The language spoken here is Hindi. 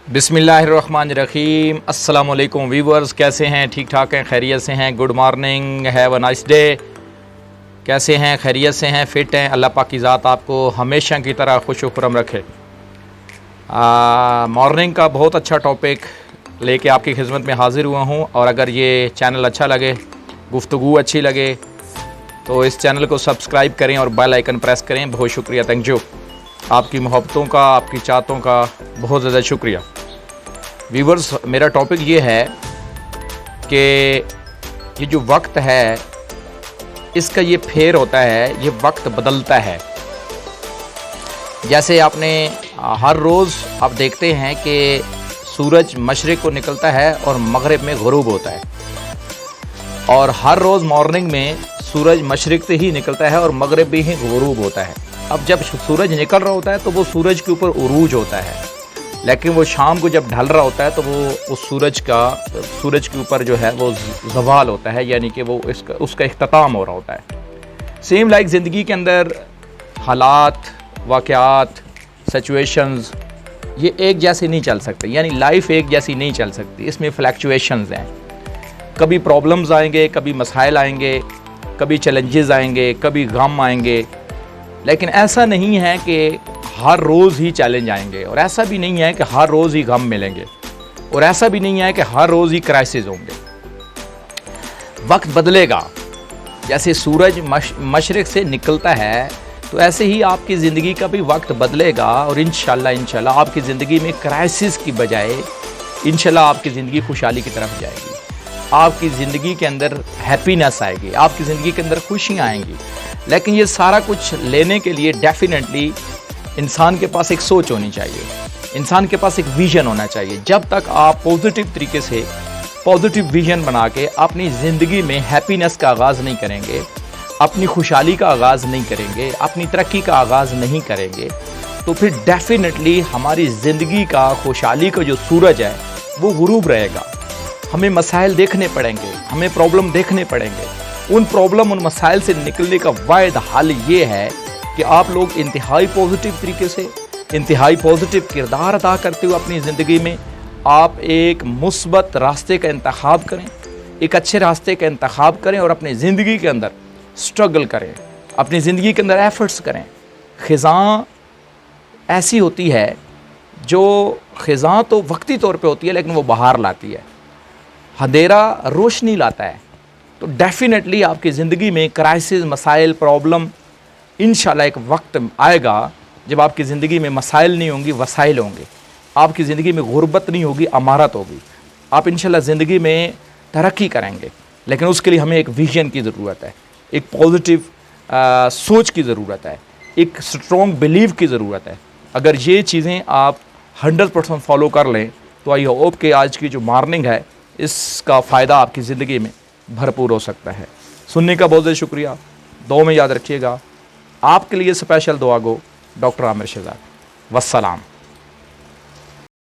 बिस्मिल्लाहिर्रहमानिर्रहीम। अस्सलाम वालेकुम व्यूअर्स, कैसे हैं? ठीक ठाक हैं? खैरियत से हैं? Good morning, have a nice day. कैसे हैं? खैरियत से हैं? फ़िट हैं? अल्लाह पाक की ज़ात आपको हमेशा की तरह खुश खुरम रखे। मॉर्निंग का बहुत अच्छा टॉपिक लेके आपकी खिदमत में हाज़िर हुआ हूँ। और अगर ये चैनल अच्छा लगे, गुफ्तगू अच्छी लगे, तो इस चैनल को सब्सक्राइब करें और बेल आइकन प्रेस करें। बहुत शुक्रिया, थैंक यू। आपकी मोहब्बतों का, आपकी चाहतों का बहुत ज़्यादा शुक्रिया। व्यूवर्स, मेरा टॉपिक ये है कि ये जो वक्त है, इसका ये फेर होता है, ये वक्त बदलता है। जैसे आपने हर रोज़ आप देखते हैं कि सूरज मशरिक़ को निकलता है और मगरिब में गुरूब होता है, और हर रोज़ मॉर्निंग में सूरज मशरिक़ से ही निकलता है और मगरिब भी ही गुरूब होता है। अब जब सूरज निकल रहा होता है तो वो सूरज के ऊपर उरूज होता है, लेकिन वो शाम को जब ढल रहा होता है तो वो उस सूरज के ऊपर जो है वो ज़वाल होता है, यानी कि वो उसका इख्तिताम हो रहा होता है। सेम लाइक ज़िंदगी के अंदर हालात, वाक़यात, सिचुएशंस ये एक जैसे नहीं चल सकते, यानी लाइफ एक जैसी नहीं चल सकती। इसमें फ्लक्चुएशंस हैं, कभी प्रॉब्लम्स आएंगे, कभी मसाइल आएंगे, कभी चैलेंजेस आएंगे, कभी गम आएंगे। लेकिन ऐसा नहीं है कि हर रोज़ ही चैलेंज आएंगे, और ऐसा भी नहीं है कि हर रोज़ ही गम मिलेंगे, और ऐसा भी नहीं है कि हर रोज़ ही क्राइसिस होंगे। वक्त बदलेगा। जैसे सूरज मशरिक़ से निकलता है, तो ऐसे ही आपकी ज़िंदगी का भी वक्त बदलेगा, और इंशाल्लाह आपकी ज़िंदगी में क्राइसिस की बजाय इंशाल्लाह आपकी ज़िंदगी खुशहाली की तरफ जाएगी। आपकी ज़िंदगी के अंदर हैप्पीनेस आएगी, आपकी ज़िंदगी के अंदर खुशियाँ आएंगी। लेकिन ये सारा कुछ लेने के लिए डेफिनेटली इंसान के पास एक सोच होनी चाहिए, इंसान के पास एक विज़न होना चाहिए। जब तक आप पॉजिटिव तरीके से पॉजिटिव विज़न बना के अपनी ज़िंदगी में हैप्पीनेस का आगाज़ नहीं करेंगे, अपनी खुशहाली का आगाज़ नहीं करेंगे, अपनी तरक्की का आगाज़ नहीं करेंगे, तो फिर डेफिनेटली हमारी ज़िंदगी का, खुशहाली का जो सूरज है वो गुरूब रहेगा। हमें मसाइल देखने पड़ेंगे, हमें प्रॉब्लम देखने पड़ेंगे। उन प्रॉब्लम, उन मसाइल से निकलने का वाहिद हल ये है कि आप लोग इंतहाई पॉजिटिव तरीके से, इंतहाई पॉजिटिव किरदार अदा करते हुए अपनी ज़िंदगी में आप एक मुस्बत रास्ते का इंतखाब करें, एक अच्छे रास्ते का इंतखाब करें, और अपनी ज़िंदगी के अंदर स्ट्रगल करें, अपनी ज़िंदगी के अंदर एफ़र्ट्स करें। ख़िज़ां ऐसी होती है, जो ख़िज़ां तो वक्ती तौर पे होती है, लेकिन वो बहार लाती है। अंधेरा रोशनी लाता है। तो डेफिनेटली आपकी ज़िंदगी में क्राइसिस, मसाइल, प्रॉब्लम, इंशाल्लाह एक वक्त आएगा जब आपकी ज़िंदगी में मसाइल नहीं होंगी, वसाइल होंगे। आपकी ज़िंदगी में गुर्बत नहीं होगी, अमारत होगी। आप इंशाल्लाह ज़िंदगी में तरक्की करेंगे। लेकिन उसके लिए हमें एक विज़न की ज़रूरत है, एक पॉजिटिव सोच की ज़रूरत है, एक स्ट्रॉन्ग बिलीव की ज़रूरत है। अगर ये चीज़ें आप 100% फॉलो कर लें, तो आई होप कि आज की जो मॉर्निंग है, इसका फ़ायदा आपकी ज़िंदगी में भरपूर हो सकता है। सुनने का बहुत ज़्यादा शुक्रिया। दुआ में याद रखिएगा। आपके लिए स्पेशल दुआ गो, डॉक्टर आमिर शहजाद। वस्सलाम।